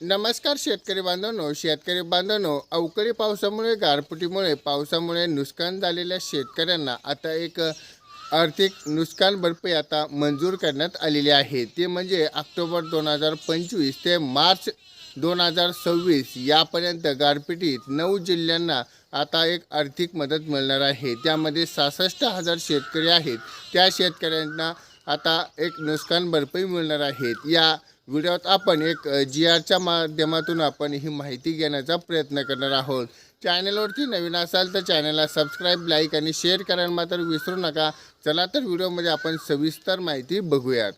नमस्कार शेतकरी बांधवांनो, अवकाळी पावसामुळे पावसामुळे नुकसान झालेल्या शेतकऱ्यांना आता एक आर्थिक नुकसान भरपाई आता मंजूर करण्यात आलेली आहे। ते म्हणजे ऑक्टोबर 2025 ते मार्च 2026 यापर्यंत गारपिटीत 9 जिल्ह्यांना आता एक आर्थिक मदत मिळणार आहे। त्यामध्ये 66,000 शेतकरी आहेत। त्या शेतकऱ्यांना आता एक नुकसान भरपाई मिळणार आहे। या व्हिडिओत आपण एक GRच्या माध्यमातून आपण ही माहिती घेण्याचा प्रयत्न करणार आहोत। चॅनलवरती नवीन असाल तर चॅनलला सबस्क्राईब, लाईक आणि शेअर करायला मात्र विसरू नका। चला तर व्हिडिओमध्ये आपण सविस्तर माहिती बघूयात।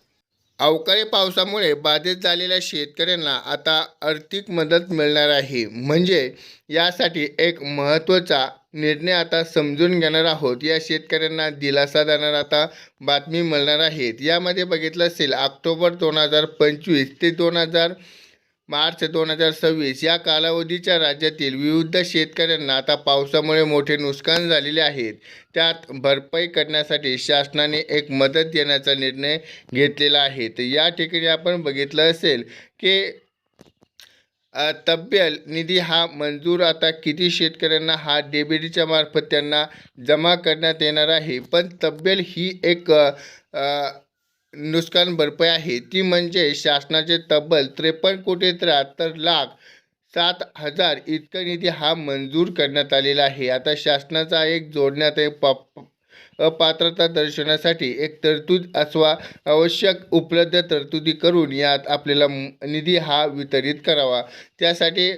अवकाळी पावसामुळे बाधित झालेल्या शेतकऱ्यांना आता आर्थिक मदत मिळणार आहे। म्हणजे यासाठी एक महत्त्वाचा निर्णय आता समजून घेणार आहोत। या शेतकऱ्यांना दिलासा देणार आता बातमी मिळणार आहे। यामध्ये बघितलं असेल ऑक्टोबर 2025 ते मार्च 2026 या कालावधीच्या राज्यातील विविध शेतकऱ्यांना आता पावसामुळे मोठे नुकसान झालेले आहेत। त्यात भरपाई करण्यासाठी शासनाने एक मदत देण्याचा निर्णय घेतलेला आहे। तर या ठिकाणी आपण बघितलं असेल की तब्बल निधी हा मंजूर आता किती शेतकऱ्यांना हा DBTच्या मार्फत त्यांना जमा करण्यात येणार आहे। पण तब्बल ही एक नुकसान भरपाई आहे ती म्हणजे शासनाचे तब्बल 53,73,07,000 इतका निधी हा मंजूर करण्यात आलेला आहे। आता शासनाचा एक जोडण्यात अपात्रता दर्शवण्यासाठी एक तरतूद अथवा आवश्यक उपलब्ध तरतुदी करून यात आपल्याला निधी हा वितरित करावा। त्यासाठी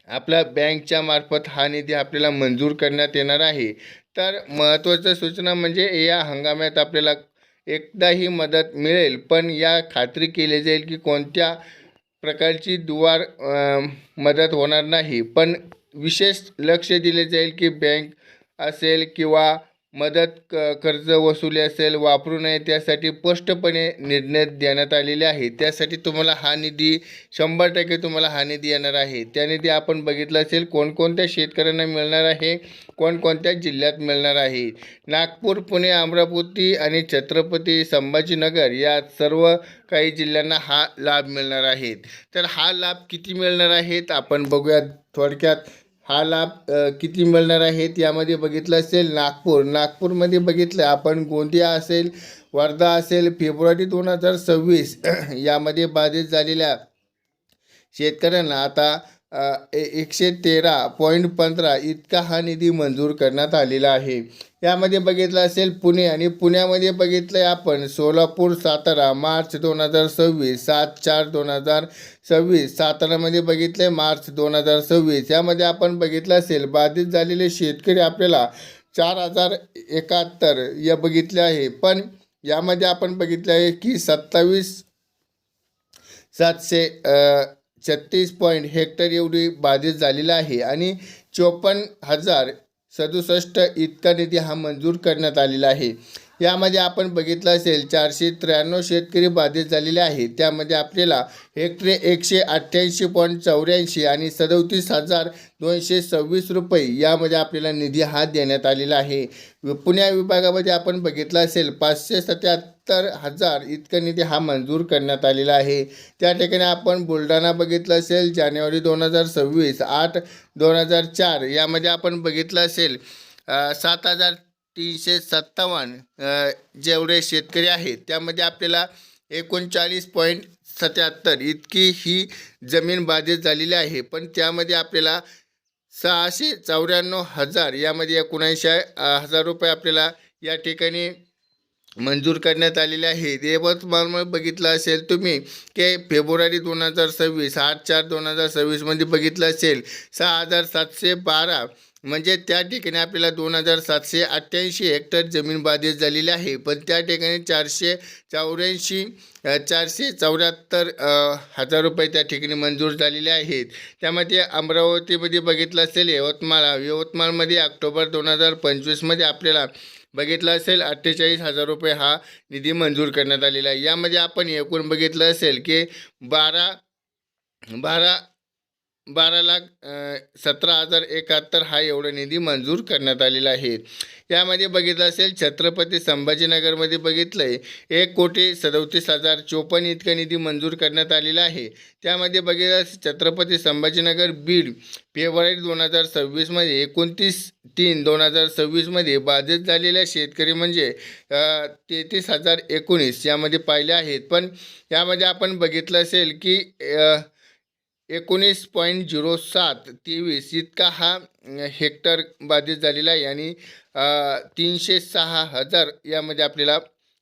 आपल्या बँकच्या मार्फत हा निधी आपल्याला मंजूर करण्यात येणार आहे। तर महत्त्वाचं सूचना म्हणजे या हंगामात आपल्याला एकदा ही मदत मिळेल, पण या खात्री केली जाईल की कोणत्या प्रकारची दुबार मदत होणार नाही। पण विशेष लक्ष दिले जाईल की बँक असेल किंवा कर्ज वसुली असेल वापरू नये त्यासाठी स्पष्टपणे निर्णय देण्यात आलेले आहे। त्यासाठी तुम्हाला हा निधी 100% तुम्हाला हा निधी येणार आहे। त्या निधी आपण बघितलं असेल कोणकोणत्या शेतकऱ्यांना मिळणार आहे, कोणकोणत्या जिल्ह्यात मिळणार आहे। नागपूर, पुणे, अमरावती आणि छत्रपती संभाजीनगर या सर्व काही जिल्ह्यांना हा लाभ मिळणार आहे। तर हा लाभ किती मिळणार आहेत आपण बघूयात थोडक्यात। हा लाभ किती मिळणार आहेत यामध्ये बघितलं असेल नागपूरमध्ये बघितलं आपण गोंदिया असेल, वर्धा असेल, फेब्रुवारी 2026 यामध्ये बाधित झालेल्या शेतकऱ्यांना आता 113.15 इतका हा निधी मंजूर करण्यात आलेला आहे। यामध्ये बघितलं असेल पुण्यामध्ये बघितलं आपण सोलापूर, सातारा मार्च 2026 7/4/2026, सातारामध्ये बघितले मार्च 2026 यामध्ये आपण बघितलं असेल बाधित झालेले शेतकरी आपल्याला 4,071 या बघितले आहे। पण यामध्ये आपण बघितलं आहे की 27,736 हेक्टर एवढी बाधित झालेला आहे आणि 54,067 इतका निधी हा मंजूर करण्यात आलेला आहे। यामध्ये आपण बघितलं असेल 493 शेतकरी बाधित झालेले आहेत। त्यामध्ये आपल्याला हेक्टरी 188.84 आणि 37,226 रुपये यामध्ये आपल्याला निधी हा देण्यात आलेला आहे। पुणे विभागामध्ये आपण बघितलं असेल 577,000 इतका निधी हा मंजूर करण्यात आलेला आहे। त्या ठिकाणी आपण बुलढाणा बघितलं असेल जानेवारी 2026 8/2004 यामध्ये आपण बघितलं असेल 7,357 जेवढे शेतकरी आहेत त्यामध्ये आपल्याला 39.77 इतकी ही जमीन बाधित झालेली आहे। पण त्यामध्ये आपल्याला 694,000 यामध्ये 79,000 रुपये आपल्याला या ठिकाणी मंजूर करण्यात आलेले आहेत। यवतमाळमध्ये बघितलं असेल तुम्ही की फेब्रुवारी 2026 8/4/2026 मध्ये बघितलं असेल 6,712 म्हणजे त्या ठिकाणी आपल्याला 2,788 हेक्टर जमीन बाधित झालेली आहे। पण त्या ठिकाणी 474 हजार रुपये त्या ठिकाणी मंजूर झालेले आहेत। त्यामध्ये अमरावतीमध्ये बघितलं असेल यवतमाळमध्ये ऑक्टोबर 2025 मध्ये आपल्याला बघितलं असेल 48,000 रुपये हा निधी मंजूर करण्यात आलेला आहे। यामध्ये आपण एकूण बघितलं असेल की 12 12,17,071 हा एवढा निधी मंजूर करण्यात आलेला आहे. यामध्ये बघितलं असेल छत्रपती संभाजीनगरमध्ये बघितलं आहे 1,37,054 इतका निधी मंजूर करण्यात आलेला आहे. त्यामध्ये बघितलं छत्रपती संभाजीनगर बीड फेब्रुवारी 2026मध्ये 29/3/2026मध्ये बाधित झालेल्या शेतकरी म्हणजे 33,019 यामध्ये पाहिले आहेत. पण यामध्ये आपण बघितलं असेल की 19.0723 इतका हा हेक्टर बाधित झालेला आहे आणि 306,000 यामध्ये आपल्याला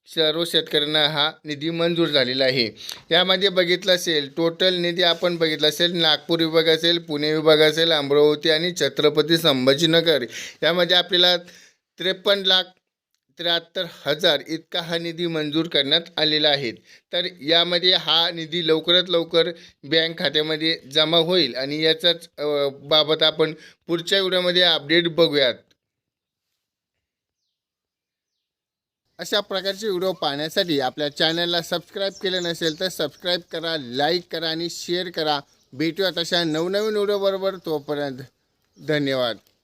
सर्व शेतकऱ्यांना हा निधी मंजूर झालेला आहे. यामध्ये बघितलं असेल टोटल निधी आपण बघितला असेल नागपूर विभाग असेल, पुणे विभाग असेल, अमरावती आणि छत्रपती संभाजीनगर यामध्ये आपल्याला 53,73,000 इतका हा निधी मंजूर करण्यात आलेला आहे. तर यामध्ये हा निधी लवकरात लवकर बँक खात्यामध्ये जमा होईल आणि याचाच बाबत आपण पुढच्या व्हिडिओमध्ये अपडेट बघूयात. अशा प्रकारचे व्हिडिओ पाहण्यासाठी आपल्या चॅनलला सबस्क्राईब केलं नसेल तर सबस्क्राईब करा, लाईक करा आणि शेअर करा. भेटूयात अशा नवनवीन व्हिडिओबरोबर. तोपर्यंत धन्यवाद.